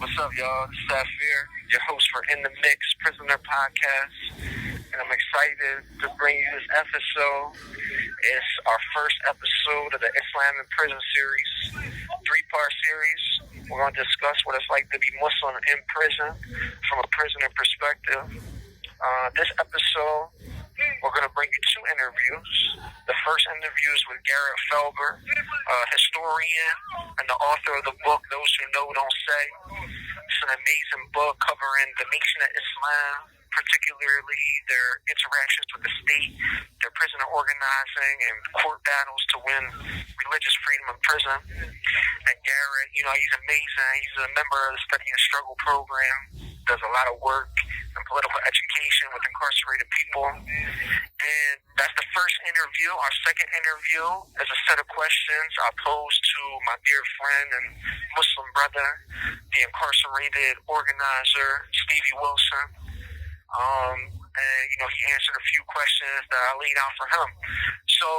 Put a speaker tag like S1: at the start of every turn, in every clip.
S1: What's up, y'all? This is Safear, your host for In the Mix Prisoner Podcast, and I'm excited to bring you this episode. It's our first episode of the Islam in Prison series, three-part series. We're going to discuss what it's like to be Muslim in prison from a prisoner perspective. This episode, we're going to bring you two interviews. The first interview is with Garrett Felber, a historian and the author of the book, Those Who Know Don't Say. It's an amazing book covering the Nation of Islam, particularly their interactions with the state, their prisoner organizing, and court battles to win religious freedom in prison. And Garrett, he's amazing. He's a member of the Study and Struggle program, does a lot of work in political education with incarcerated people. And that's the first interview. Our second interview is a set of questions I posed to my dear friend and Muslim brother, the incarcerated organizer, Stevie Wilson. He answered a few questions that I laid out for him. So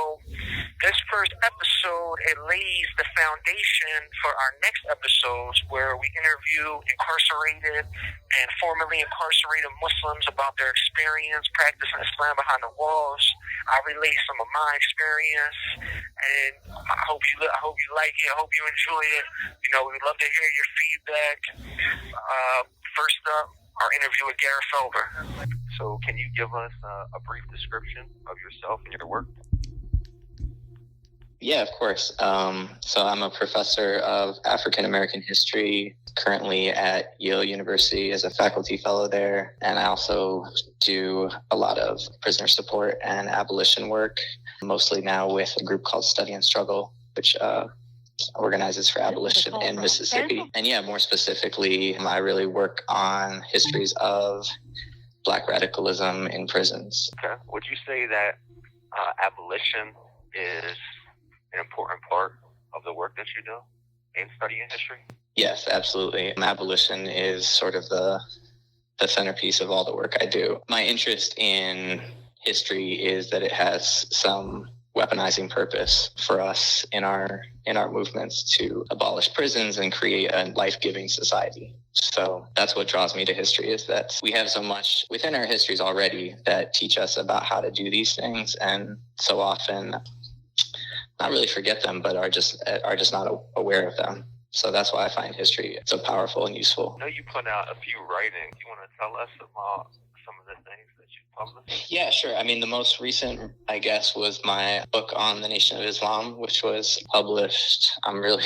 S1: this first episode, it lays the foundation for our next episodes where we interview incarcerated and formerly incarcerated Muslims about their experience practicing Islam behind the walls. I relay some of my experience, and I hope you like it. I hope you enjoy it. We'd love to hear your feedback. First up, our interview with Garrett Felber. So can you give us a brief description of yourself and your work?
S2: Yeah, of course. So I'm a professor of African American history, currently at Yale University as a faculty fellow there. And I also do a lot of prisoner support and abolition work, mostly now with a group called Study and Struggle, which organizes for abolition in Mississippi. And yeah, more specifically, I really work on histories of Black radicalism in prisons.
S1: Okay. Would you say that abolition is an important part of the work that you do in studying history?
S2: Yes, absolutely. Abolition is sort of the centerpiece of all the work I do. My interest in history is that it has some weaponizing purpose for us in our movements to abolish prisons and create a life-giving society. So that's what draws me to history, is that we have so much within our histories already that teach us about how to do these things, and so often not really forget them, but are just not aware of them. So that's why I find history so powerful and useful.
S1: I know you put out a few writings. You want to tell us about some of the things that you published?
S2: Yeah, sure. I mean, the most recent, I guess, was my book on the Nation of Islam, which was published, I'm really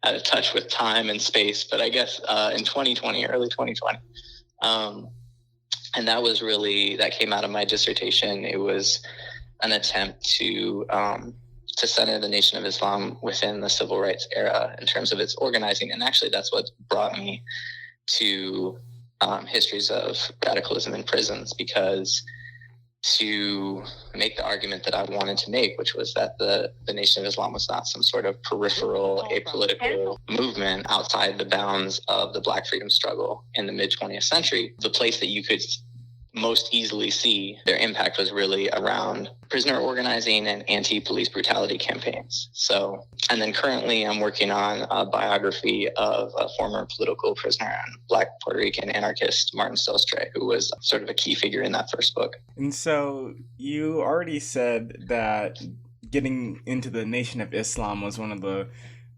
S2: out of touch with time and space, but I guess in 2020, early 2020. And that came out of my dissertation. It was an attempt to center the Nation of Islam within the civil rights era in terms of its organizing. And actually, that's what brought me to histories of radicalism in prisons, because to make the argument that I wanted to make, which was that the Nation of Islam was not some sort of peripheral, apolitical movement outside the bounds of the Black freedom struggle in the mid-20th century, the place that you could most easily see their impact was really around prisoner organizing and anti-police brutality campaigns. So, and then currently I'm working on a biography of a former political prisoner and Black Puerto Rican anarchist, Martin Sostre, who was sort of a key figure in that first book.
S3: And so you already said that getting into the Nation of Islam was one of the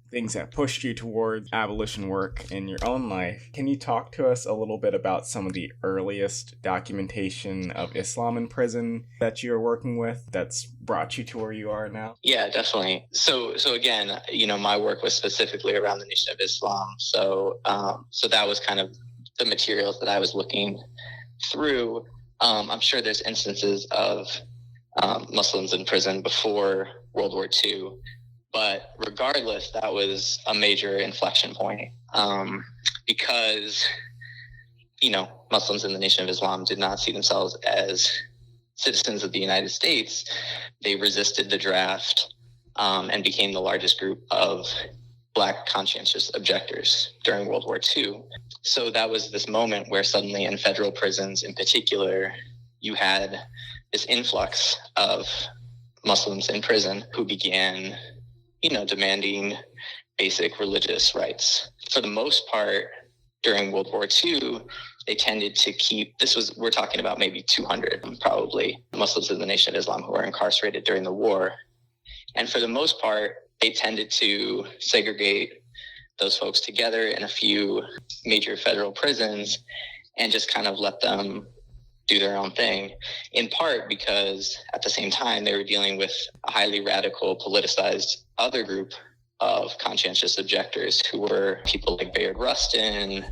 S3: things that pushed you towards abolition work in your own life. Can you talk to us a little bit about some of the earliest documentation of Islam in prison that you're working with that's brought you to where you are now?
S2: Yeah, definitely. So again, my work was specifically around the Nation of Islam. So that was kind of the materials that I was looking through. I'm sure there's instances of Muslims in prison before World War II. But regardless, that was a major inflection point because, Muslims in the Nation of Islam did not see themselves as citizens of the United States. They resisted the draft and became the largest group of Black conscientious objectors during World War II. So that was this moment where suddenly in federal prisons in particular, you had this influx of Muslims in prison who began demanding basic religious rights. For the most part, during World War II, they tended to keep, we're talking about maybe 200 probably Muslims in the Nation of Islam who were incarcerated during the war. And for the most part, they tended to segregate those folks together in a few major federal prisons and just kind of let them do their own thing, in part because at the same time they were dealing with a highly radical, politicized other group of conscientious objectors who were people like Bayard Rustin,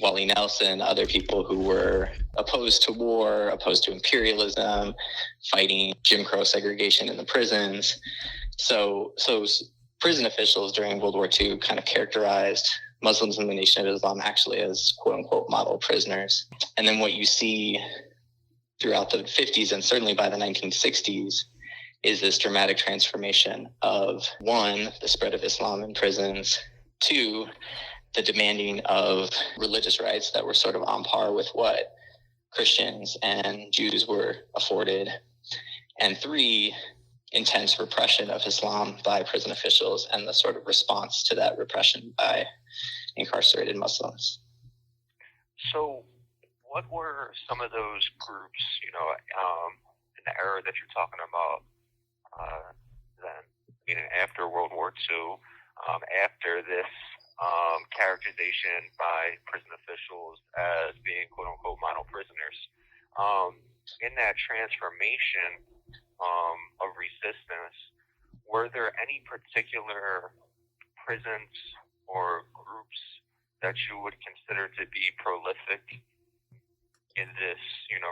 S2: Wally Nelson, other people who were opposed to war, opposed to imperialism, fighting Jim Crow segregation in the prisons. So prison officials during World War II kind of characterized Muslims in the Nation of Islam actually as quote unquote model prisoners. And then what you see throughout the 50s and certainly by the 1960s is this dramatic transformation of, one, the spread of Islam in prisons, two, the demanding of religious rights that were sort of on par with what Christians and Jews were afforded, and three, intense repression of Islam by prison officials and the sort of response to that repression by incarcerated Muslims.
S1: So what were some of those groups, in the era that you're talking about, then, meaning after World War II, after this characterization by prison officials as being quote-unquote model prisoners, in that transformation of resistance, were there any particular prisons or groups that you would consider to be prolific in this,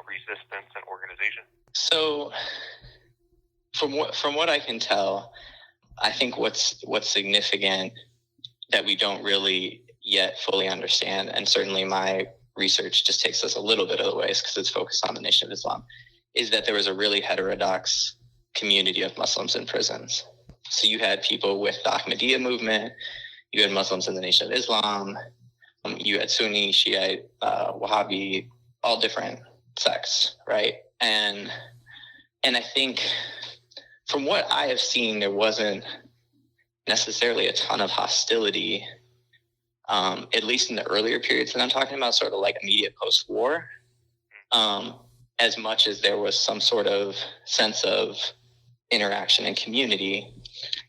S1: resistance and organization?
S2: So, from what I can tell, I think what's significant that we don't really yet fully understand, and certainly my research just takes us a little bit of the ways because it's focused on the Nation of Islam, is that there was a really heterodox community of Muslims in prisons. So you had people with the Ahmadiyya movement, you had Muslims in the Nation of Islam, you had Sunni, Shiite, Wahhabi, all different sects, right? And I think from what I have seen, there wasn't necessarily a ton of hostility, at least in the earlier periods that I'm talking about, sort of like immediate post-war, as much as there was some sort of sense of interaction and community.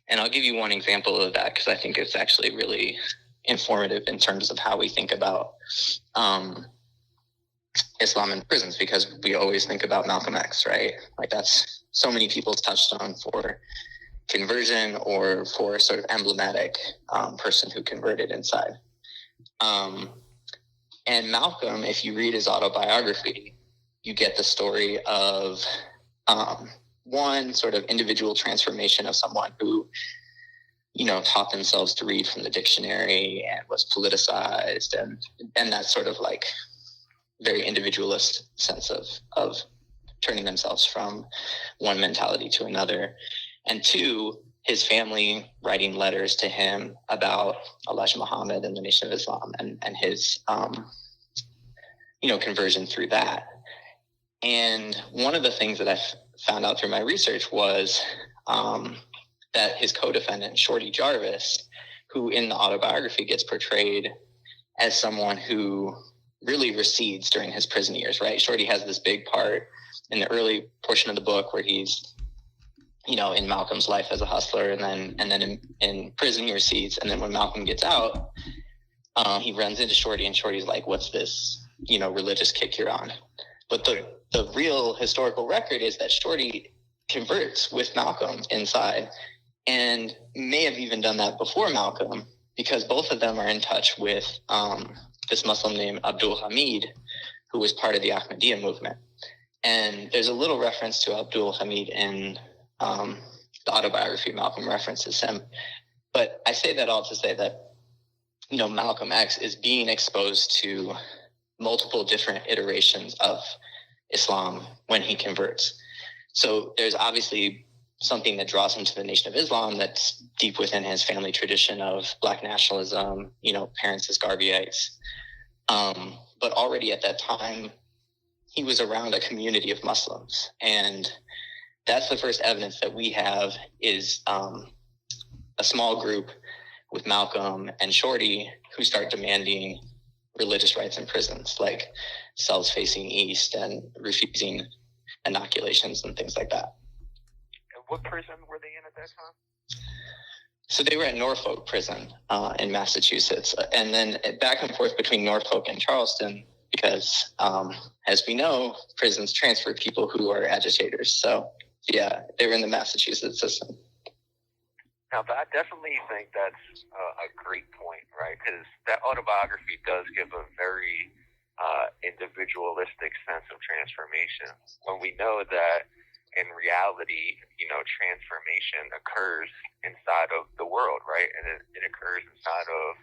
S2: And I'll give you one example of that because I think it's actually really informative in terms of how we think about Islam in prisons, because we always think about Malcolm X, right? Like that's so many people touched on for conversion or for a sort of emblematic person who converted inside. And Malcolm, if you read his autobiography, you get the story of one sort of individual transformation of someone who, taught themselves to read from the dictionary and was politicized and that sort of like very individualist sense of turning themselves from one mentality to another. And two, his family writing letters to him about Elijah Muhammad and the Nation of Islam and his, conversion through that. And one of the things that I found out through my research was that his co-defendant, Shorty Jarvis, who in the autobiography gets portrayed as someone who really recedes during his prison years, right? Shorty has this big part in the early portion of the book where he's, in Malcolm's life as a hustler, and then in prison he recedes. And then when Malcolm gets out, he runs into Shorty, and Shorty's like, "What's this, religious kick you're on?" But the real historical record is that Shorty converts with Malcolm inside, and may have even done that before Malcolm, because both of them are in touch with this Muslim named Abdul Hamid, who was part of the Ahmadiyya movement. And there's a little reference to Abdul Hamid in the autobiography. Malcolm references him. But I say that all to say that, Malcolm X is being exposed to multiple different iterations of Islam when he converts. So there's obviously something that draws him to the Nation of Islam that's deep within his family tradition of Black nationalism, parents as Garveyites. But already at that time, he was around a community of Muslims. And that's the first evidence that we have is a small group with Malcolm and Shorty who start demanding religious rights in prisons, like cells facing east and refusing inoculations and things like that.
S1: And what prison were they in at that time?
S2: So they were at Norfolk Prison in Massachusetts, and then back and forth between Norfolk and Charleston, because as we know, prisons transfer people who are agitators. So yeah, they were in the Massachusetts system.
S1: Now, but I definitely think that's a great point, right? Because that autobiography does give a very individualistic sense of transformation. When we know that in reality, transformation occurs inside of the world, right? And it occurs inside of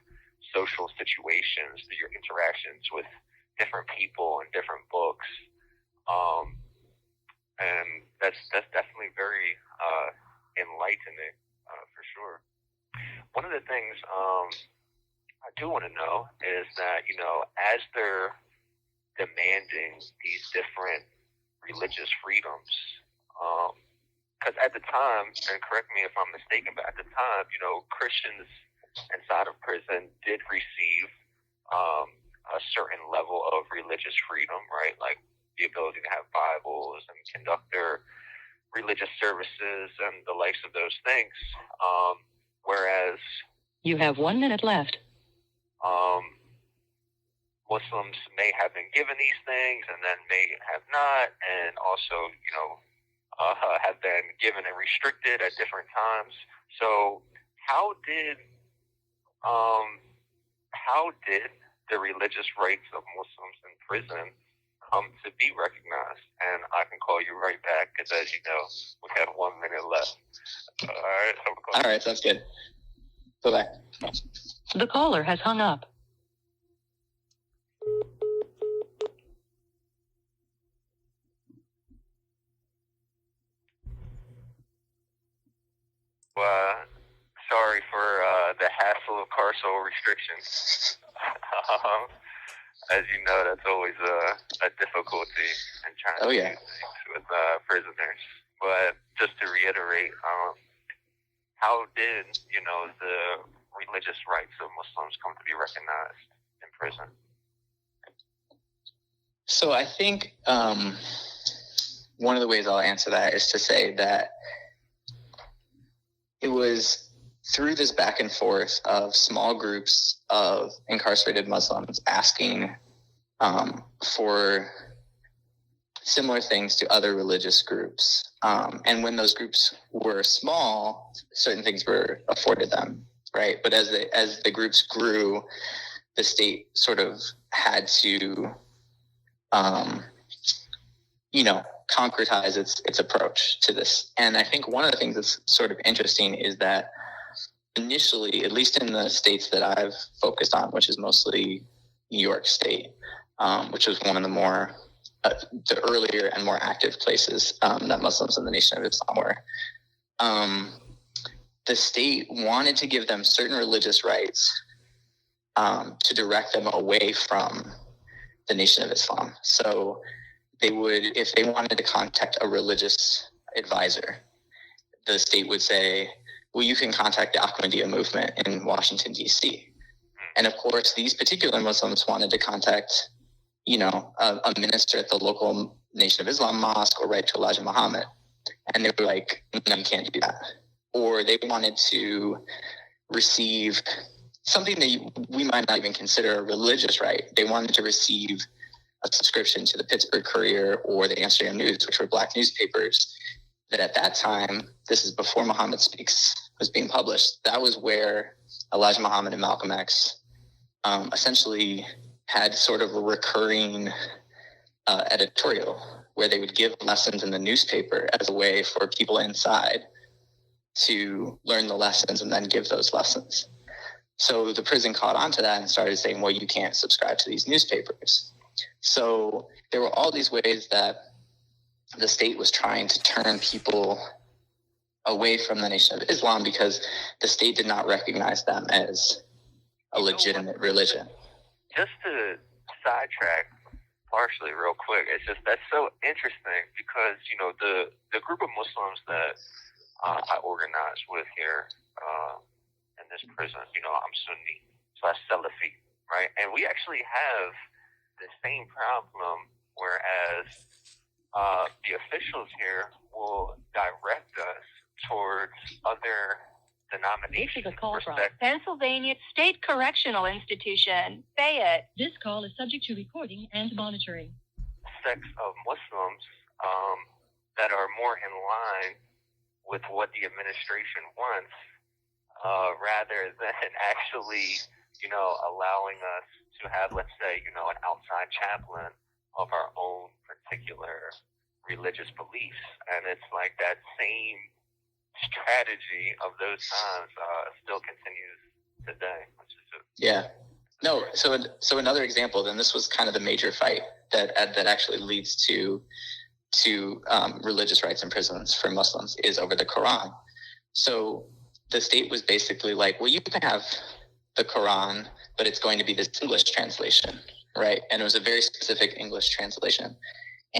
S1: social situations, your interactions with different people and different books. And that's definitely very enlightening. For sure. One of the things I do want to know is that, as they're demanding these different religious freedoms, because at the time, and correct me if I'm mistaken, but at the time, Christians inside of prison did receive a certain level of religious freedom, right? Like the ability to have Bibles and conduct their religious services and the likes of those things. Whereas
S4: you have 1 minute left.
S1: Muslims may have been given these things and then may have not, and also, have been given and restricted at different times. So how did the religious rights of Muslims in prison come to be recognized? And I can call you right back because, as you know, we have 1 minute left.
S2: All right, sounds good. Bye-bye.
S4: The caller has hung up.
S1: Sorry for the hassle of carceral restrictions. As you know, that's always a difficulty in trying to do things with prisoners. But just to reiterate, how did, the religious rights of Muslims come to be recognized in prison?
S2: So I think one of the ways I'll answer that is to say that it was through this back and forth of small groups of incarcerated Muslims asking for similar things to other religious groups. And when those groups were small, certain things were afforded them, right? But as the groups grew, the state sort of had to, concretize its approach to this. And I think one of the things that's sort of interesting is that initially, at least in the states that I've focused on, which is mostly New York State, which was one of the more the earlier and more active places that Muslims in the Nation of Islam were. The state wanted to give them certain religious rights to direct them away from the Nation of Islam. So they would, if they wanted to contact a religious advisor, the state would say, well, you can contact the Ahmadiyya movement in Washington, D.C. And of course, these particular Muslims wanted to contact, a minister at the local Nation of Islam mosque or write to Elijah Muhammad. And they were like, no, you can't do that. Or they wanted to receive something that we might not even consider a religious right. They wanted to receive a subscription to the Pittsburgh Courier or the Amsterdam News, which were black newspapers that at that time, this is before Muhammad Speaks was being published. That was where Elijah Muhammad and Malcolm X essentially had sort of a recurring editorial where they would give lessons in the newspaper as a way for people inside to learn the lessons and then give those lessons. So the prison caught on to that and started saying, well, you can't subscribe to these newspapers. So there were all these ways that the state was trying to turn people away from the Nation of Islam because the state did not recognize them as a legitimate religion.
S1: Just to sidetrack partially real quick, it's just that's so interesting because, the group of Muslims that I organized with here in this prison, I'm Sunni / Salafi. right? And we actually have the same problem, whereas the officials here will direct us towards other denominations.
S4: This is a call from Pennsylvania State Correctional Institution, Fayette. This call is subject to recording and monitoring.
S1: Sects of Muslims that are more in line with what the administration wants, rather than actually, allowing us to have, let's say, an outside chaplain of our own particular religious beliefs. And it's like that same strategy of those times still continues today.
S2: Yeah. No. So another example. Then this was kind of the major fight that actually leads to religious rights in prisons for Muslims is over the Quran. So the state was basically like, well, you can have the Quran, but it's going to be this English translation, right? And it was a very specific English translation.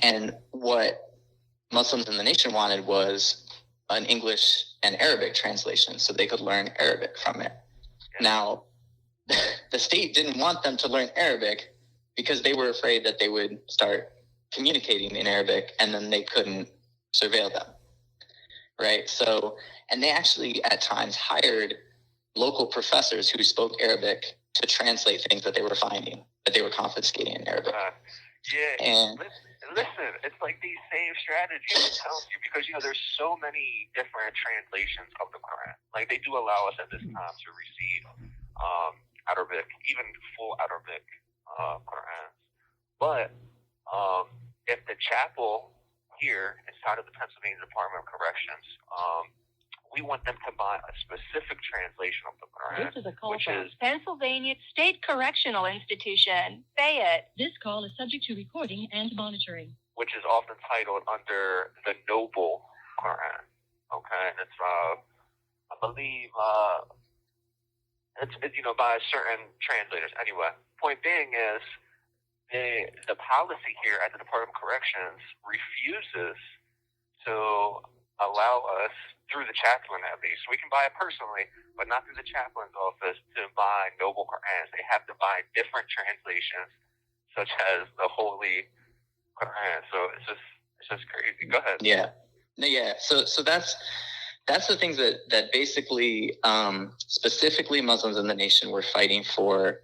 S2: And what Muslims in the nation wanted was an English and Arabic translation so they could learn Arabic from it. Now, the state didn't want them to learn Arabic because they were afraid that they would start communicating in Arabic and then they couldn't surveil them, right? So, and they actually at times hired local professors who spoke Arabic to translate things that they were finding, that they were confiscating in Arabic. And
S1: listen, it's like these same strategies I'm telling you, because there's so many different translations of the Quran. Like they do allow us at this time to receive Arabic, even full Arabic Qurans. But if the chapel here inside of the Pennsylvania Department of Corrections, we want them to buy a specific translation of the Quran.
S4: This is a call from Pennsylvania State Correctional Institution, Fayette. This call is subject to recording and monitoring.
S1: Which is often titled under the Noble Quran. Okay, and it's I believe it's by certain translators. Anyway, point being is the policy here at the Department of Corrections refuses to allow us, through the chaplain at least, we can buy it personally, but not through the chaplain's office, to buy Noble Qurans. They have to buy different translations, such as the Holy Quran. So it's just crazy. Go ahead.
S2: Yeah. So that's the things that basically specifically Muslims in the nation were fighting for: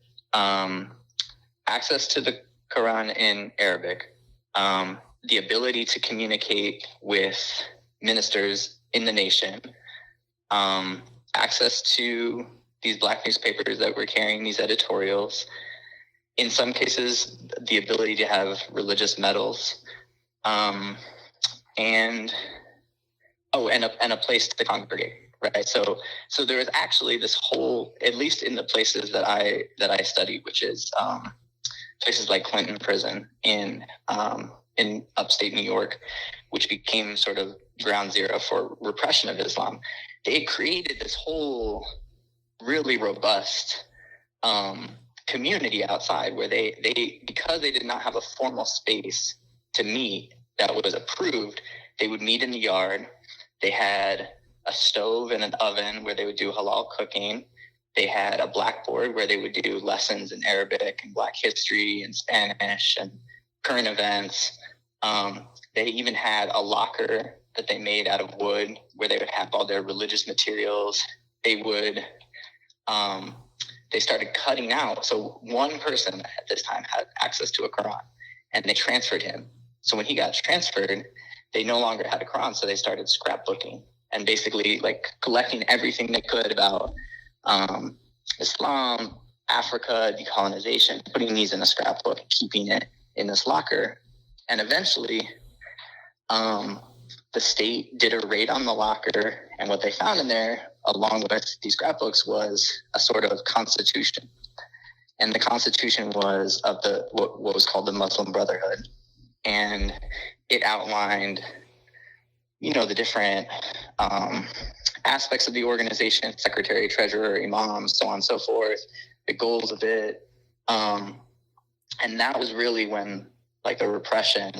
S2: access to the Quran in Arabic, the ability to communicate with ministers in the nation, access to these black newspapers that were carrying these editorials, in some cases the ability to have religious medals, and a place to congregate, right? So there is actually this whole, at least in the places that I studied, which is places like Clinton Prison in upstate New York, which became sort of ground zero for repression of Islam. They created this whole really robust community outside where they because they did not have a formal space to meet that was approved, they would meet in the yard. They had a stove and an oven where they would do halal cooking. They had a blackboard where they would do lessons in Arabic and Black history and Spanish and current events. They even had a locker that they made out of wood where they would have all their religious materials. They started cutting out. So one person at this time had access to a Quran, and they transferred him. So when he got transferred, they no longer had a Quran, so they started scrapbooking and basically like collecting everything they could about Islam, Africa, decolonization, putting these in a scrapbook, keeping it in this locker. And eventually, the state did a raid on the locker, and what they found in there, along with these scrapbooks, was a sort of constitution. And the constitution was of what was called the Muslim Brotherhood. And it outlined, the different aspects of the organization: secretary, treasurer, imam, so on and so forth, the goals of it. And that was really when the repression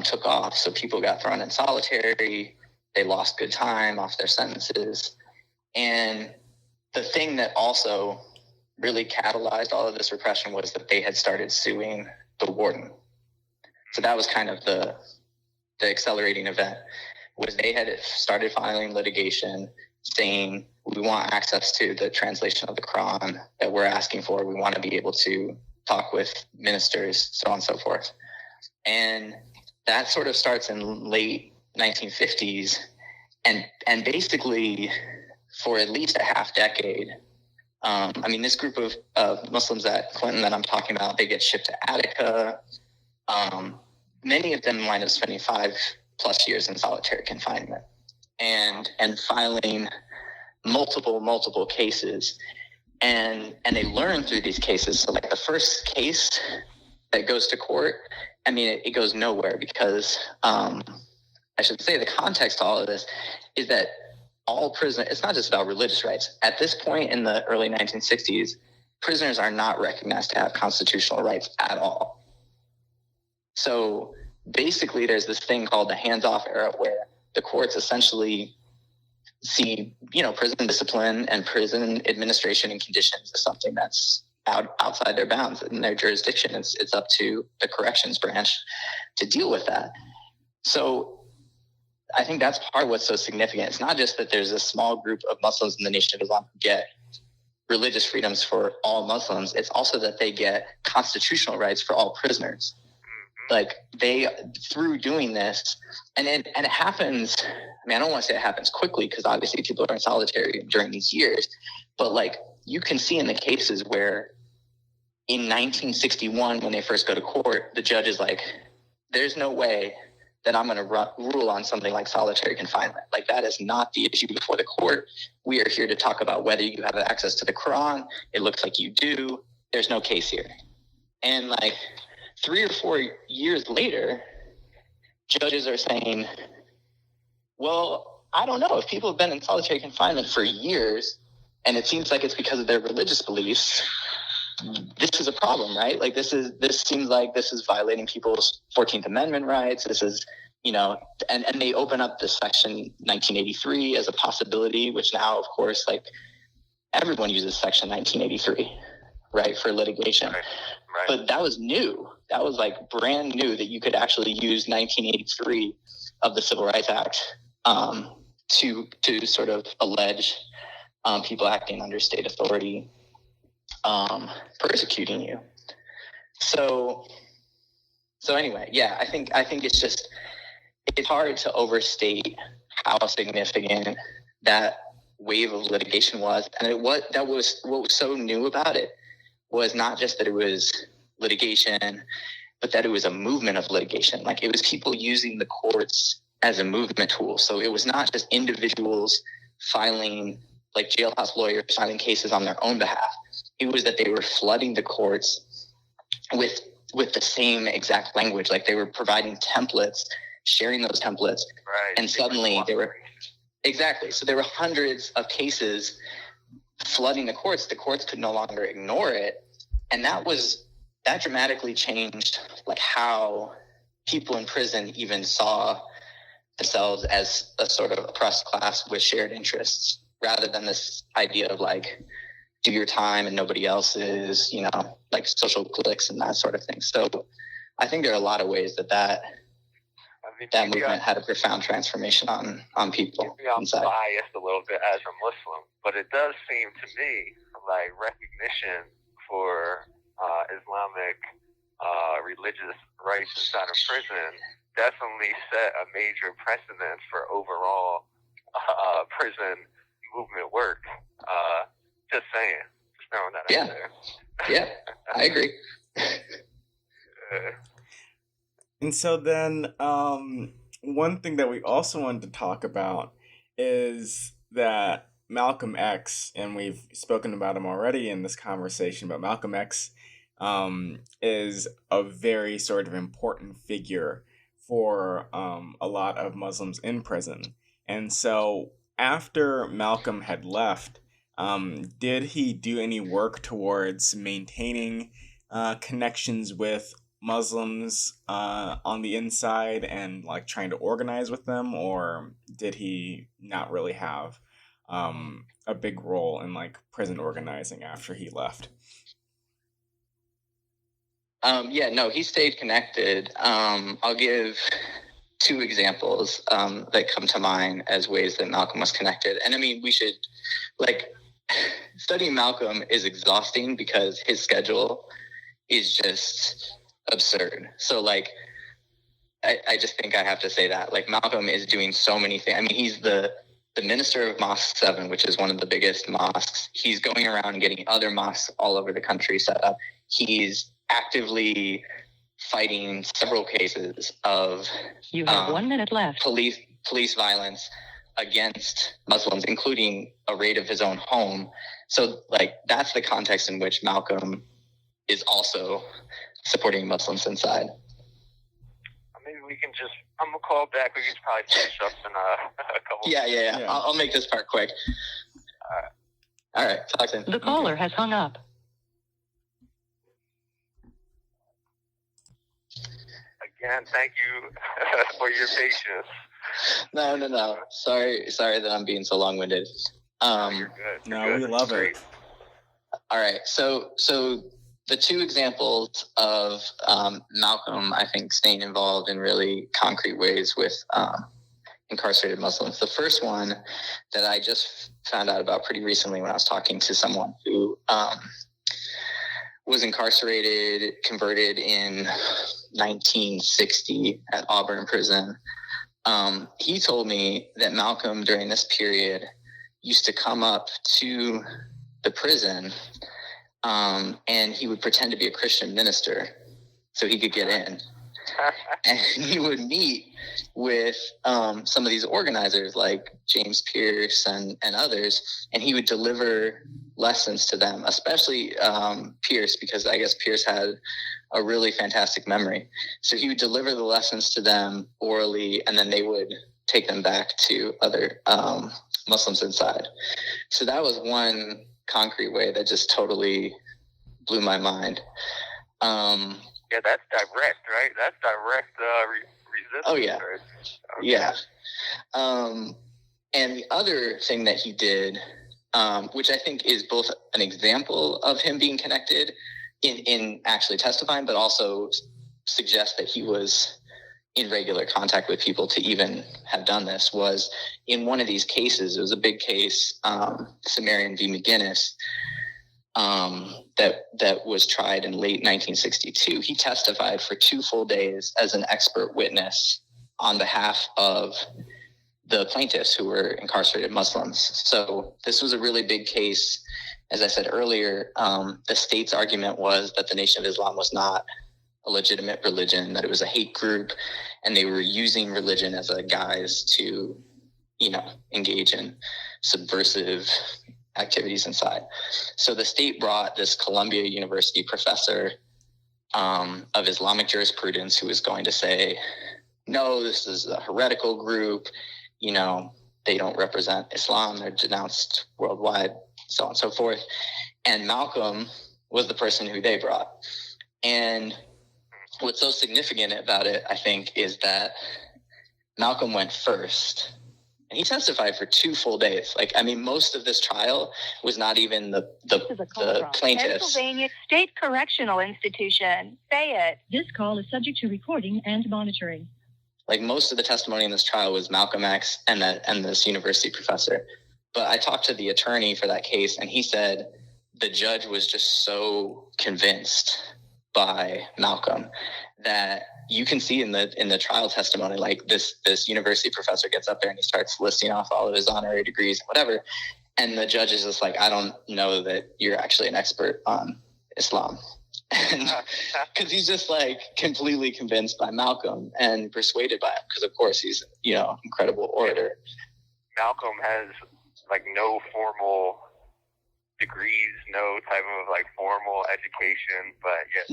S2: took off. So people got thrown in solitary. They lost good time off their sentences. And the thing that also really catalyzed all of this repression was that they had started suing the warden. So that was kind of the accelerating event, was they had started filing litigation saying, we want access to the translation of the Quran that we're asking for. We want to be able to talk with ministers, so on and so forth. And that sort of starts in late 1950s. And basically, for at least a half decade, this group of Muslims at Clinton that I'm talking about, they get shipped to Attica. Many of them wind up spending 5+ years in solitary confinement and filing multiple cases. And they learn through these cases. So like the first case that goes to court, it goes nowhere because I should say the context to all of this is that all prisoners, it's not just about religious rights. At this point in the early 1960s, prisoners are not recognized to have constitutional rights at all. So basically there's this thing called the hands-off era where the courts essentially see, prison discipline and prison administration and conditions as something that's outside their bounds in their jurisdiction. It's up to the corrections branch to deal with that. So I think that's part of what's so significant. It's not just that there's a small group of Muslims in the Nation of Islam who get religious freedoms for all Muslims. It's also that they get constitutional rights for all prisoners. Like they, through doing this, and it happens. I don't want to say it happens quickly because obviously people are in solitary during these years, but like you can see in the cases where in 1961, when they first go to court, the judge is like, there's no way that I'm going to rule on something like solitary confinement. Like that is not the issue before the court. We are here to talk about whether you have access to the Quran. It looks like you do. There's no case here. And like 3 or 4 years later, judges are saying, well, I don't know if people have been in solitary confinement for years and it seems like it's because of their religious beliefs. This is a problem, right? Like this seems like this is violating people's 14th Amendment rights. This is, and they open up this section 1983 as a possibility, which now, of course, like everyone uses section 1983, right, for litigation. Right. But that was new. That was like brand new that you could actually use 1983 of the Civil Rights Act to sort of allege people acting under state authority persecuting you. So anyway, yeah, I think it's hard to overstate how significant that wave of litigation was. And what was so new about it was not just that it was litigation, but that it was a movement of litigation. Like it was people using the courts as a movement tool. So it was not just individuals filing, like jailhouse lawyers filing cases on their own behalf. It was that they were flooding the courts with the same exact language. Like they were providing templates, sharing those templates. Right. And suddenly there were, exactly. So there were hundreds of cases flooding the courts. The courts could no longer ignore it. And that dramatically changed like how people in prison even saw themselves as a sort of oppressed class with shared interests, rather than this idea of like, do your time and nobody else's, like social cliques and that sort of thing. So I think there are a lot of ways that movement had a profound transformation on people.
S1: Maybe I'm
S2: inside.
S1: biased a little bit as a Muslim, but it does seem to me like recognition for Islamic religious rights inside of prison definitely set a major precedent for overall prison movement work. Just saying. Just throwing that out there.
S2: Yeah, I agree.
S3: And so then one thing that we also wanted to talk about is that Malcolm X, and we've spoken about him already in this conversation, but Malcolm X is a very sort of important figure for a lot of Muslims in prison. And so after Malcolm had left, did he do any work towards maintaining connections with Muslims on the inside and like trying to organize with them, or did he not really have a big role in like prison organizing after he left.
S2: He stayed connected. I'll give two examples that come to mind as ways that Malcolm was connected. And I mean, we should, like, studying Malcolm is exhausting because his schedule is just absurd. So, like, I just think I have to say that. Like, Malcolm is doing so many things. I mean, he's the minister of Mosque 7, which is one of the biggest mosques. He's going around getting other mosques all over the country set up. He's actively fighting several cases of
S4: You have 1 minute left.
S2: Police violence against Muslims, including a raid of his own home. So, like, that's the context in which Malcolm is also supporting Muslims inside.
S1: Maybe we can just, I'm going to call back. We can probably finish up in a couple
S2: Yeah. I'll make this part quick. All right. Talk soon.
S4: The caller has hung up.
S1: Again, thank you for your patience.
S2: No. Sorry that I'm being so long-winded.
S1: You're good. You're good.
S3: We love it.
S2: All right. So the two examples of Malcolm, I think, staying involved in really concrete ways with incarcerated Muslims. The first one that I just found out about pretty recently when I was talking to someone who was incarcerated, converted in 1960 at Auburn Prison. He told me that Malcolm, during this period, used to come up to the prison and he would pretend to be a Christian minister so he could get in. And he would meet with some of these organizers like James Pierce and others, and he would deliver lessons to them, especially Pierce, because I guess Pierce had a really fantastic memory. So he would deliver the lessons to them orally, and then they would take them back to other Muslims inside. So that was one concrete way that just totally blew my mind.
S1: Yeah, that's direct, right? That's direct resistance.
S2: Oh, yeah.
S1: Right? Okay.
S2: Yeah. And the other thing that he did, which I think is both an example of him being connected in actually testifying, but also suggests that he was in regular contact with people to even have done this, was in one of these cases. It was a big case, Sumerian v. McGinnis, that was tried in late 1962. He testified for 2 full days as an expert witness on behalf of the plaintiffs who were incarcerated Muslims. So this was a really big case. As I said earlier, the state's argument was that the Nation of Islam was not a legitimate religion, that it was a hate group, and they were using religion as a guise to, engage in subversive activities inside. So the state brought this Columbia University professor of Islamic jurisprudence who was going to say, no, this is a heretical group, they don't represent Islam, they're denounced worldwide, so on and so forth. And Malcolm was the person who they brought. And what's so significant about it, I think, is that Malcolm went first. And he testified for 2 full days. Most of this trial was not even the plaintiffs.
S4: Pennsylvania State Correctional Institution. Fayette. This call is subject to recording and monitoring.
S2: Most of the testimony in this trial was Malcolm X and this university professor. But I talked to the attorney for that case, and he said the judge was just so convinced by Malcolm that you can see in the trial testimony, this university professor gets up there and he starts listing off all of his honorary degrees, whatever. And the judge is just like, I don't know that you're actually an expert on Islam. Because he's just completely convinced by Malcolm and persuaded by him, because of course he's, incredible orator.
S1: Malcolm has no formal degrees, no type of formal education, but yes.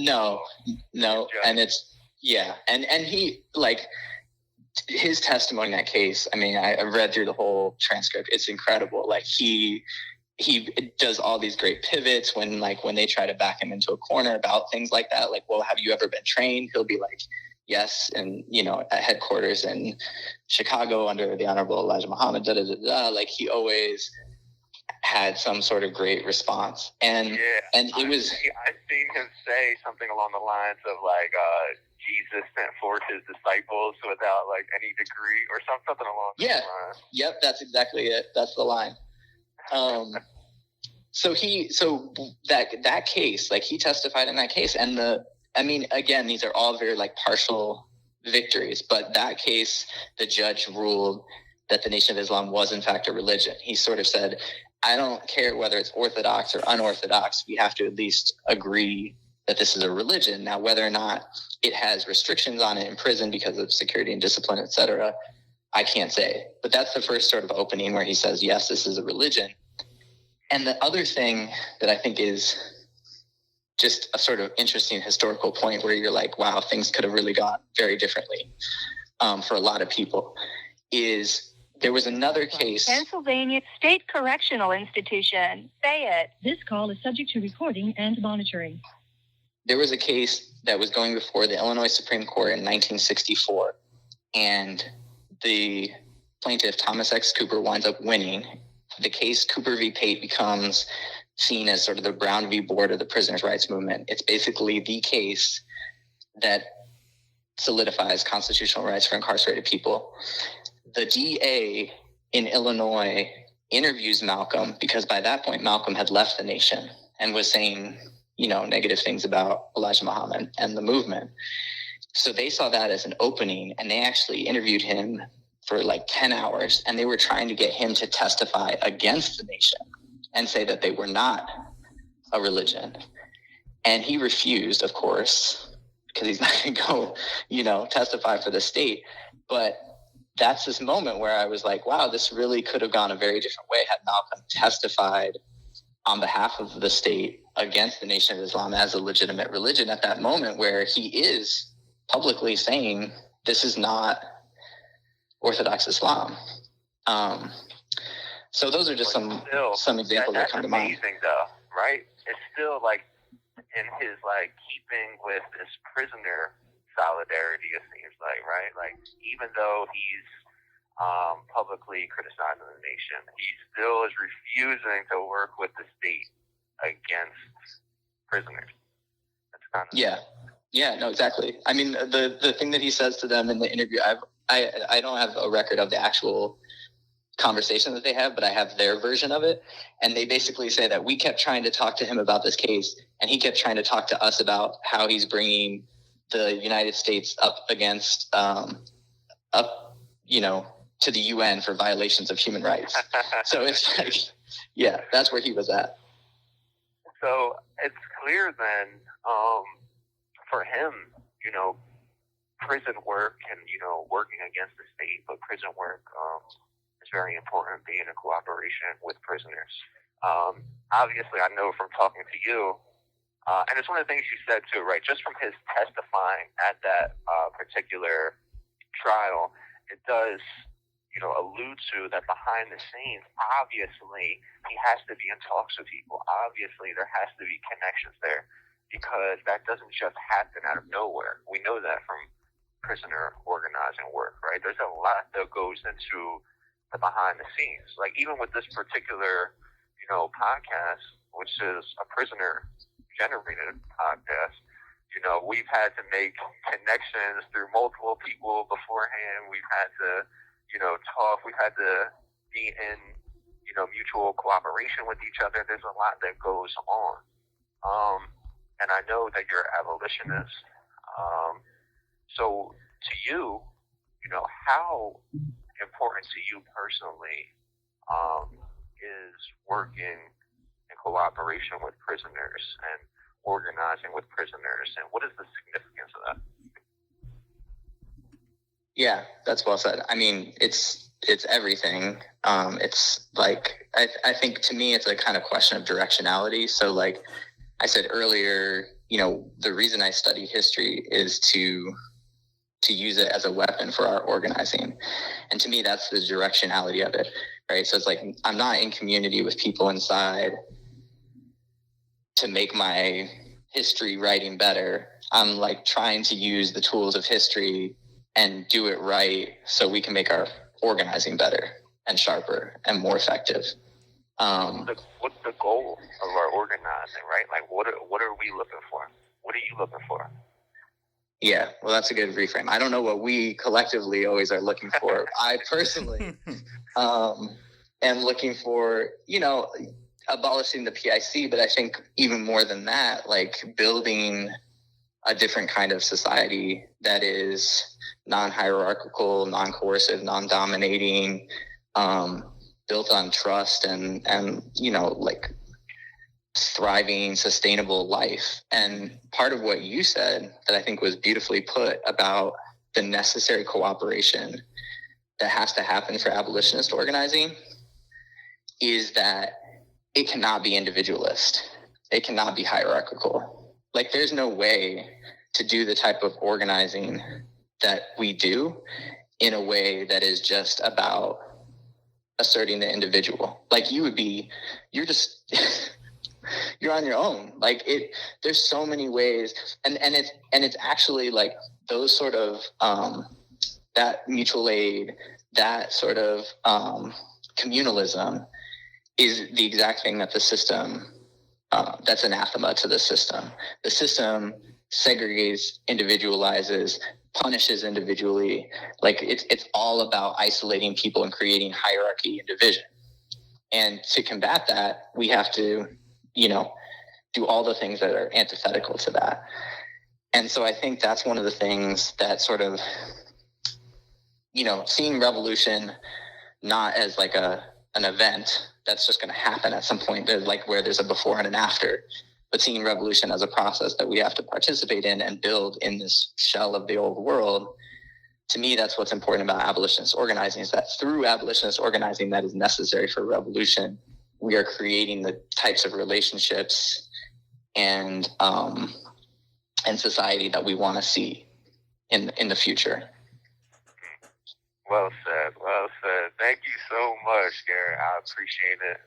S2: No. And it's, yeah. And he, his testimony in that case, I read through the whole transcript. It's incredible. He does all these great pivots when they try to back him into a corner about things like that. Well, have you ever been trained? He'll be like, yes, and at headquarters in Chicago under the Honorable Elijah Muhammad, like he always had some sort of great response, and
S1: I've seen him say something along the lines of like Jesus sent forth his disciples without like any degree or something along those lines.
S2: Yep, that's exactly it. That's the line. So that case, like he testified in that case, and again, these are all very like partial victories, but that case, the judge ruled that the Nation of Islam was in fact a religion. He sort of said, I don't care whether it's orthodox or unorthodox, we have to at least agree that this is a religion. Now, whether or not it has restrictions on it in prison because of security and discipline, etc., I can't say. But that's the first sort of opening where he says, yes, this is a religion. And the other thing that I think is just a sort of interesting historical point where you're like, wow, things could have really gone very differently for a lot of people, is there was another case.
S4: Pennsylvania State Correctional Institution, Fayette. This call is subject to recording and monitoring.
S2: There was a case that was going before the Illinois Supreme Court in 1964, and the plaintiff, Thomas X. Cooper, winds up winning. The case Cooper v. Pate becomes seen as sort of the Brown v. Board of the prisoners' rights movement. It's basically the case that solidifies constitutional rights for incarcerated people. The DA in Illinois interviews Malcolm because by that point, Malcolm had left the nation and was saying, negative things about Elijah Muhammad and the movement. So they saw that as an opening, and they actually interviewed him for like 10 hours, and they were trying to get him to testify against the nation and say that they were not a religion. And he refused, of course, because he's not going to go, testify for the state. But that's this moment where I was like, wow, this really could have gone a very different way had Malcolm testified on behalf of the state against the Nation of Islam as a legitimate religion at that moment, where he is publicly saying this is not Orthodox Islam. So those are just some examples that come to mind.
S1: That's amazing, though, right? It's still like in his like keeping with this prisoner solidarity, it seems like, right? Like even though he's publicly criticizing the nation, he still is refusing to work with the state against prisoners. That's kind of
S2: no, exactly. I mean, the thing that he says to them in the interview, I don't have a record of the actual conversation that they have, but I have their version of it. And they basically say that we kept trying to talk to him about this case, and he kept trying to talk to us about how he's bringing the United States up against, to the UN for violations of human rights. So it's like, that's where he was at.
S1: So it's clear then, for him, prison work and, working against the state, but prison work is very important, being in cooperation with prisoners. Obviously, I know from talking to you, and it's one of the things you said too, right? Just from his testifying at that particular trial, it does, allude to that behind the scenes, obviously, he has to be in talks with people. Obviously, there has to be connections there, because that doesn't just happen out of nowhere. We know that from prisoner organizing work, right? There's a lot that goes into the behind the scenes. Like even with this particular, podcast, which is a prisoner generated podcast, we've had to make connections through multiple people beforehand. We've had to, talk. We've had to be in, mutual cooperation with each other. There's a lot that goes on. And I know that you're an abolitionist. So to you, how important to you personally is working in cooperation with prisoners and organizing with prisoners, and what is the significance of that?
S2: Yeah, that's well said. I mean, it's everything. It's like, I think to me, it's a kind of question of directionality. So like I said earlier, the reason I study history is to use it as a weapon for our organizing. And to me, that's the directionality of it, right? So it's like, I'm not in community with people inside to make my history writing better. I'm like trying to use the tools of history and do it right so we can make our organizing better and sharper and more effective.
S1: What's the goal of our organizing, right? Like, what are we looking for? What are you looking for?
S2: Yeah, well, that's a good reframe. I don't know what we collectively always are looking for. I personally am looking for, abolishing the PIC, but I think even more than that, like building a different kind of society that is non-hierarchical, non-coercive, non-dominating, built on trust and like thriving, sustainable life. And part of what you said that I think was beautifully put about the necessary cooperation that has to happen for abolitionist organizing is that it cannot be individualist. It cannot be hierarchical. Like, there's no way to do the type of organizing that we do in a way that is just about asserting the individual. Like, you're on your own. Like, there's so many ways, and it's actually like those sort of that mutual aid, that sort of communalism is the exact thing that the system that's anathema to the system. The system segregates, individualizes, punishes individually. Like, it's all about isolating people and creating hierarchy and division. And to combat that, we have to do all the things that are antithetical to that. And so I think that's one of the things that sort of, seeing revolution not as like an event that's just going to happen at some point, like where there's a before and an after, but seeing revolution as a process that we have to participate in and build in this shell of the old world. To me, that's what's important about abolitionist organizing, is that through abolitionist organizing that is necessary for revolution, we are creating the types of relationships and society that we want to see in the future.
S1: Well said. Thank you so much, Garrett. I appreciate it.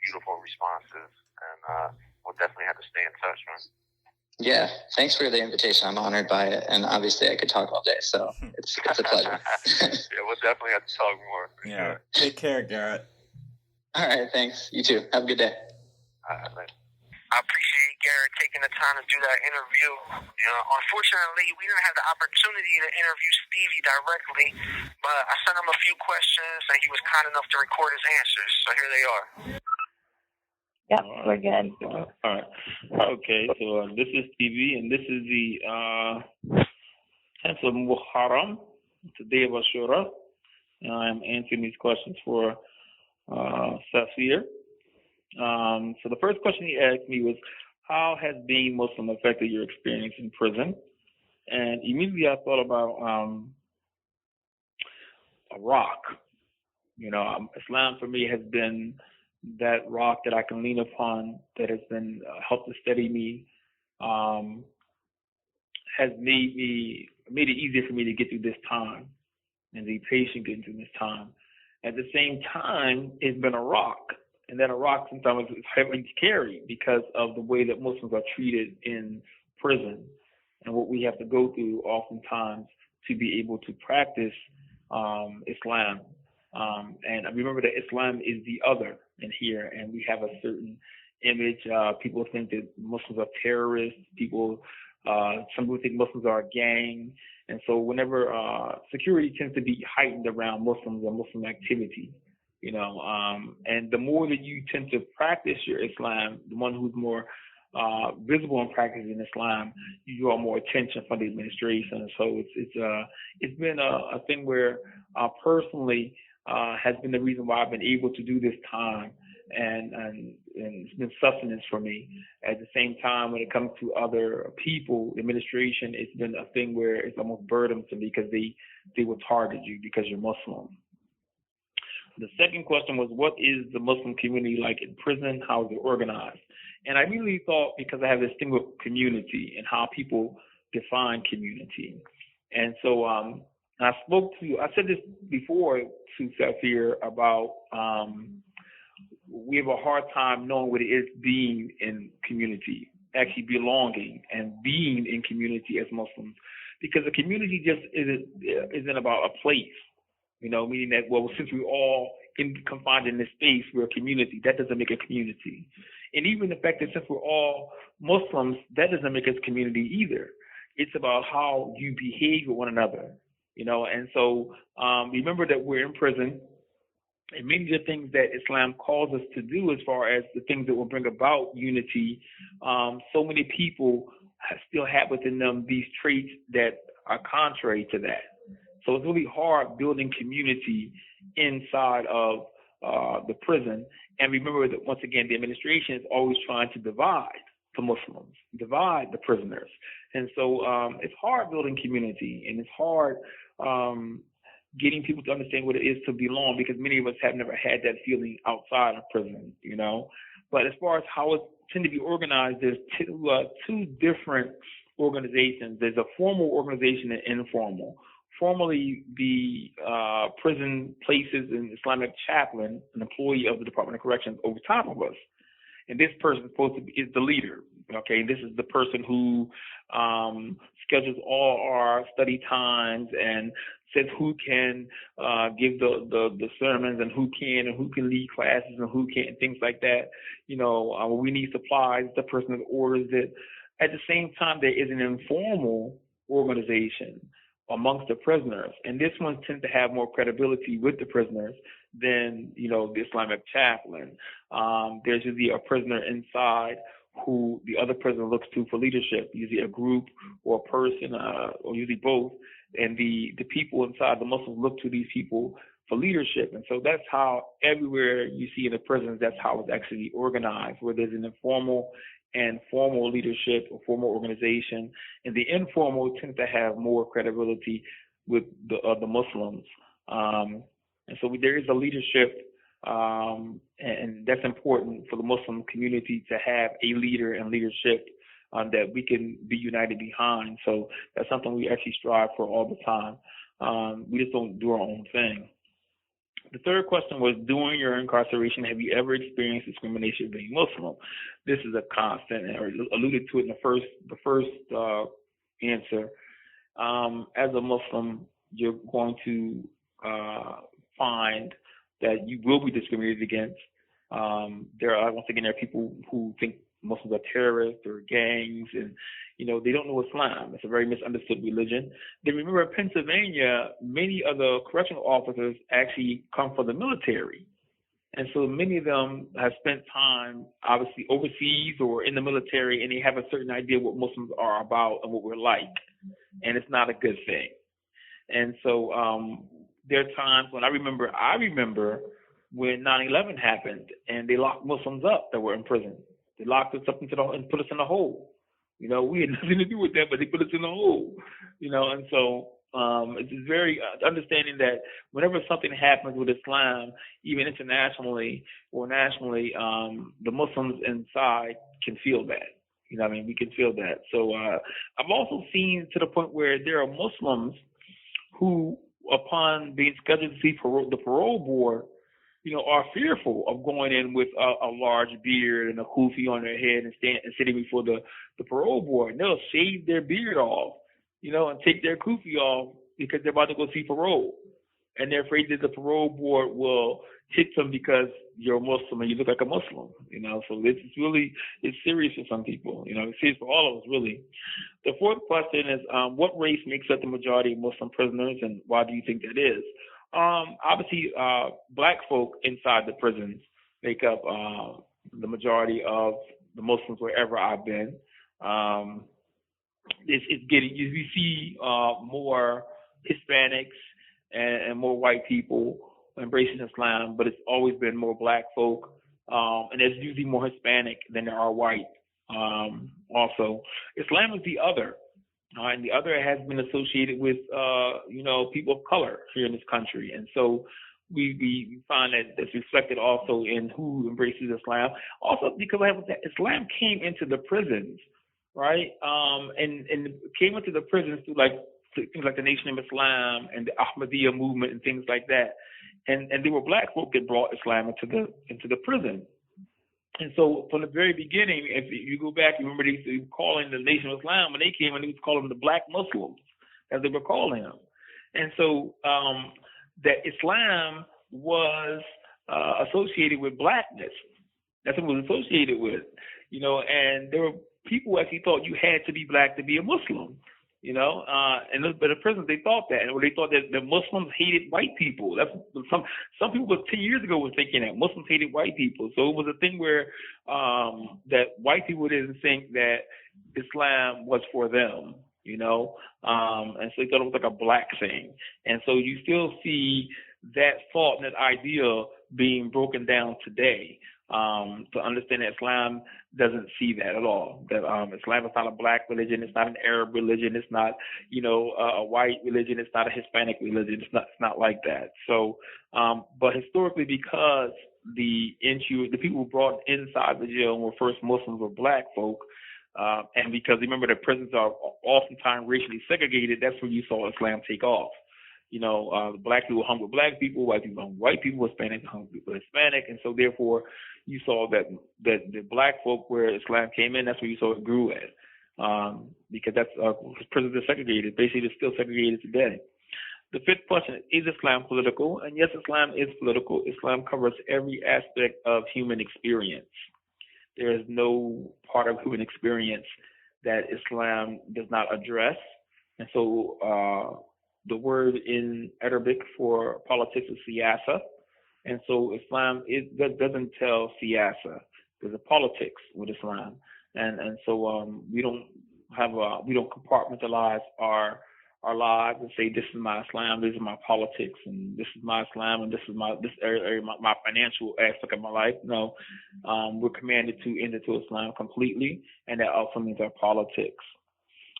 S1: Beautiful responses, and we'll definitely have to stay in touch, man.
S2: Yeah, thanks for the invitation. I'm honored by it, and obviously I could talk all day, so it's a pleasure.
S1: Yeah, we'll definitely have to talk more.
S3: Yeah,
S1: sure.
S3: Take care, Garrett.
S2: All right, thanks. You too. Have a good day.
S1: I appreciate Garrett taking the time to do that interview. Unfortunately, we didn't have the opportunity to interview Stevie directly, but I sent him a few questions, and he was kind enough to record his answers. So here they are.
S4: Yep, we're good.
S5: All right. Okay, so this is Stevie, and this is the 10th of Muharram, the day of Ashura. And I'm answering these questions for Safear. So the first question he asked me was, how has being Muslim affected your experience in prison? And immediately I thought about a rock. Islam for me has been that rock that I can lean upon, that has been helped to steady me, has made it easier for me to get through this time and be patient getting through this time. At the same time, it's been a rock. And then a rock sometimes is heavy to carry because of the way that Muslims are treated in prison and what we have to go through oftentimes to be able to practice Islam. And I remember that Islam is the other in here, and we have a certain image. People think that Muslims are terrorists. Some people think Muslims are a gang. And so whenever security tends to be heightened around Muslims and Muslim activity, and the more that you tend to practice your Islam, the one who's more visible in practicing Islam, you draw more attention from the administration. So it's been a thing where personally has been the reason why I've been able to do this time, and it's been sustenance for me. At the same time, when it comes to other people, administration, it's been a thing where it's almost burdensome because they will target you because you're Muslim. The second question was, what is the Muslim community like in prison? How is it organized? And I really thought, because I have this thing with community and how people define community. And so I said this before to Safear about we have a hard time knowing what it is being in community. actually belonging and being in community as Muslims, because a community just isn't about a place, meaning that, well, since we're all confined in this space, we're a community. That doesn't make a community. And even the fact that since we're all Muslims, that doesn't make us community either. It's about how you behave with one another, And so remember that we're in prison, and many of the things that Islam calls us to do as far as the things that will bring about unity, so many people still have within them these traits that are contrary to that. So it's really hard building community inside of the prison. And remember that, once again, the administration is always trying to divide the Muslims, divide the prisoners. And so it's hard building community, and it's hard getting people to understand what it is to belong, because many of us have never had that feeling outside of prison, But as far as how it tend to be organized, there's two different organizations. There's a formal organization and informal. Formally, the prison places an Islamic chaplain, an employee of the Department of Corrections, over top of us. And this person is the leader. Okay, this is the person who schedules all our study times and says who can give the sermons and who can lead classes and who can't, and things like that. When we need supplies, the person that orders it. At the same time, there is an informal organization amongst the prisoners, and this one tends to have more credibility with the prisoners than the Islamic chaplain. There's usually a prisoner inside who the other prisoner looks to for leadership, usually a group or a person, or usually both. And the people inside, the Muslims, look to these people for leadership. And so that's how everywhere you see in the prisons, that's how it's actually organized, where there's an informal and formal leadership or formal organization. And the informal tends to have more credibility with the Muslims. And so there is a leadership, and that's important for the Muslim community to have a leader and leadership that we can be united behind. So that's something we actually strive for all the time. We just don't do our own thing. The third question was, during your incarceration, have you ever experienced discrimination being Muslim? This is a constant, and I alluded to it in the first answer. As a Muslim, you're going to find that you will be discriminated against. There are people who think Muslims are terrorists or gangs, and they don't know Islam. It's a very misunderstood religion. Then remember, in Pennsylvania, many of the correctional officers actually come from the military, and so many of them have spent time, obviously, overseas or in the military, and they have a certain idea what Muslims are about and what we're like, and it's not a good thing. And so there are times when I remember when 9/11 happened, and they locked Muslims up that were in prison. They locked us up and put us in a hole. We had nothing to do with that, but they put us in a hole. And so it's very understanding that whenever something happens with Islam, even internationally or nationally, the Muslims inside can feel that. We can feel that. So I've also seen to the point where there are Muslims who, upon being scheduled to see the parole board, are fearful of going in with a large beard and a kufi on their head and sitting before the parole board. And they'll shave their beard off, and take their kufi off because they're about to go see parole. And they're afraid that the parole board will hit them because you're a Muslim and you look like a Muslim, So it's serious for some people, it's serious for all of us, really. The fourth question is, what race makes up the majority of Muslim prisoners, and why do you think that is? Obviously, black folk inside the prisons make up the majority of the Muslims wherever I've been. You see more Hispanics and more white people embracing Islam, but it's always been more black folk, and there's usually more Hispanic than there are white. Also, Islam is the other. And the other has been associated with, people of color here in this country. And so we find that that's reflected also in who embraces Islam. Also because Islam came into the prisons, right? And came into the prisons through things like the Nation of Islam and the Ahmadiyya movement and things like that. And there were black folk that brought Islam into the prison. And so from the very beginning, if you go back, you remember they were calling the Nation of Islam when they came, and they was calling them the Black Muslims, as they were calling them. And so that Islam was associated with blackness. That's what it was associated with, and there were people who actually thought you had to be black to be a Muslim. And but the prisons, they thought that, or they thought that the Muslims hated white people. That's some people 10 years ago were thinking that Muslims hated white people. So it was a thing where that white people didn't think that Islam was for them, and so they thought it was like a black thing. And so you still see that thought and that idea being broken down today. To understand that Islam doesn't see that at all. That Islam is not a black religion. It's not an Arab religion. It's not, a white religion. It's not a Hispanic religion. It's not like that. So, but historically, because the people who brought inside the jail were first Muslims or black folk, and because remember the prisons are oftentimes racially segregated, that's where you saw Islam take off. Black people hung with black people, white people hung with white people, Hispanic hung with Hispanic, and so therefore you saw that the black folk where Islam came in, that's where you saw it grew at, because that's prisons are segregated. Basically, it's still segregated today. The fifth question: is Islam political? And yes, Islam is political. Islam covers every aspect of human experience. There is no part of human experience that Islam does not address, and so. The word in Arabic for politics is siyasa, and so Islam doesn't tell siyasa. There's a politics with Islam, and so we don't compartmentalize our lives and say this is my Islam, this is my politics, and this is my Islam, and this is my financial aspect of my life. No, we're commanded to enter into Islam completely, and that also means our politics.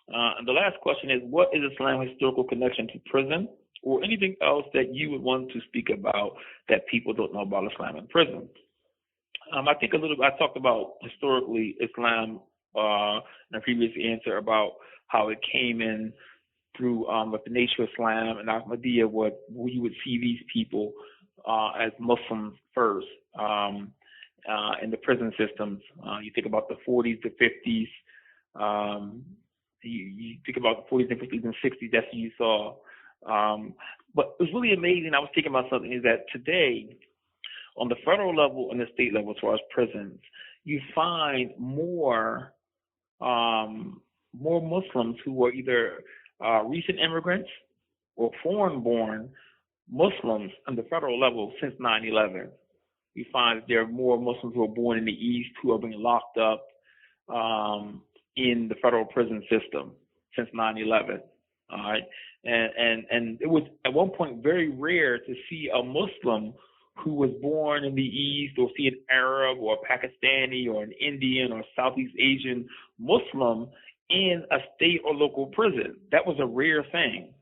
S5: And the last question is, what is Islam's historical connection to prison, or anything else that you would want to speak about that people don't know about Islam in prison? I think I talked about historically Islam in a previous answer about how it came in through with the Nation of Islam and Ahmadiyya, where you would see these people as Muslims first in the prison systems. You think about the 40s, the 50s. You think about the 40s and 50s and 60s, that's what you saw. But it was really amazing. I was thinking about something is that today, on the federal level and the state level, as far as prisons, you find more Muslims who are either recent immigrants or foreign-born Muslims on the federal level since 9/11. You find that there are more Muslims who are born in the East who are being locked up in the federal prison system since 9/11. All right, and it was at one point very rare to see a Muslim who was born in the East, or see an Arab or a Pakistani or an Indian or Southeast Asian Muslim in a state or local prison. That was a rare thing.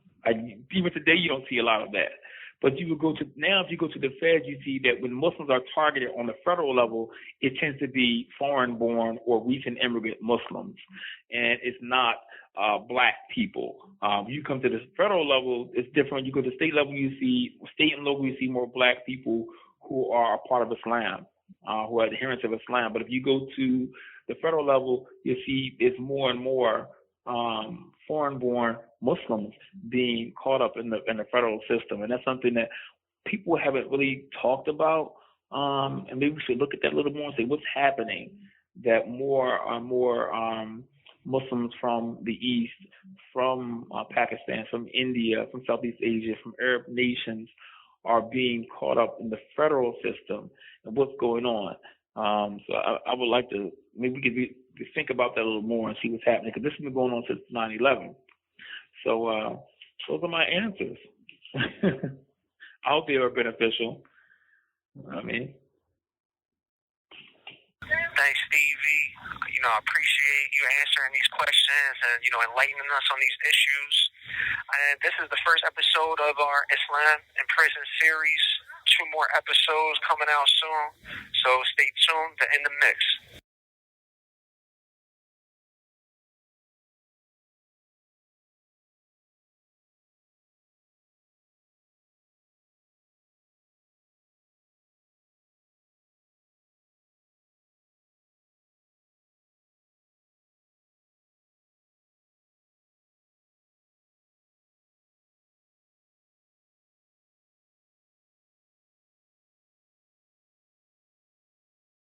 S5: Even today, you don't see a lot of that. But if you go to the feds, you see that when Muslims are targeted on the federal level, it tends to be foreign-born or recent immigrant Muslims, and it's not black people. You come to the federal level, it's different. You go to the state level, you see state and local, you see more black people who are a part of Islam, who are adherents of Islam. But if you go to the federal level, you see it's more and more foreign-born Muslims being caught up in the federal system, and that's something that people haven't really talked about. And maybe we should look at that a little more and say what's happening. That more Muslims from the East, from Pakistan, from India, from Southeast Asia, from Arab nations are being caught up in the federal system, and what's going on. So I would like to maybe we could think about that a little more and see what's happening, because this has been going on since 9/11. So those are my answers. I hope they are beneficial.
S1: Thanks, Stevie. I appreciate you answering these questions and, enlightening us on these issues. And this is the first episode of our Islam in Prison series. 2 more episodes coming out soon. So stay tuned to In the Mix.